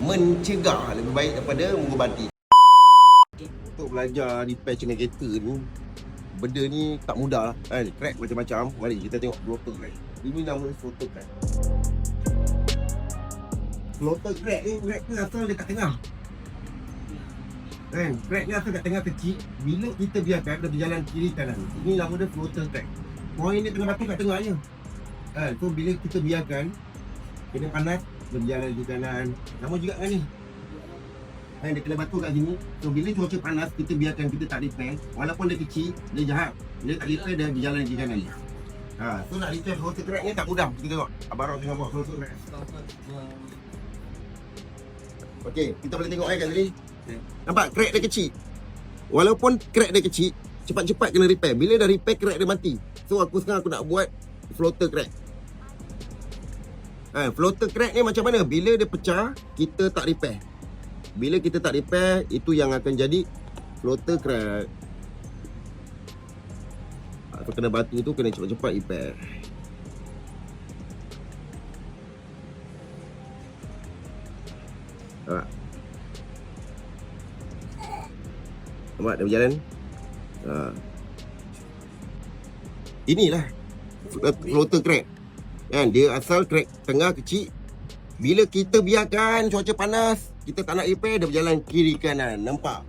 mencegah lebih baik daripada mengubati. Untuk belajar repair dengan kereta ni, benda ni tak mudah lah kan. Crack macam-macam. Mari kita tengok floater crack. Ini nama floater crack. Floater crack ni, crack ni asal dekat tengah kan. Crack ni asal kat tengah kecil. Bila kita biarkan dia berjalan kiri kanan, ini nama dia floater crack. Point ni tengah batu kat tengah je kan. So bila kita biarkan kena panas, dia berjalan di kanan. Sama juga kan ni kan, dia kena batu kat sini. So bila cuaca panas, kita biarkan, kita tak repair, walaupun dia kecil, dia jahat. Dia tak repair, dia berjalan di kanan ni. So nak repair floater crack ni tak mudah. Kita tengok Abang Ram tengah buat floater crack. Okey, kita boleh tengok kat sini. Nampak crack dia kecil. Walaupun crack dia kecil, cepat-cepat kena repair. Bila dah repair, crack dia mati. So sekarang aku nak buat floater crack. Floater crack ni macam mana? Bila dia pecah, kita tak repair. Bila kita tak repair, itu yang akan jadi floater crack. So kena batu tu kena cepat-cepat repair. Nampak dia berjalan. Inilah floater crack kan. Dia asal crack tengah kecil. Bila kita biarkan cuaca panas, kita tak nak repair, dia berjalan kiri kanan. Nampak?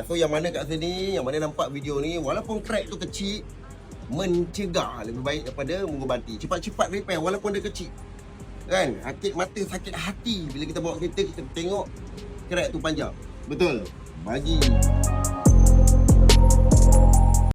So yang mana kat sini, yang mana nampak video ni, walaupun crack tu kecil, mencegah lebih baik daripada mengubati. Cepat-cepat repair walaupun dia kecil kan. Sakit mata, sakit hati bila kita bawa kereta, kita tengok crack tu panjang. Betul? Bagi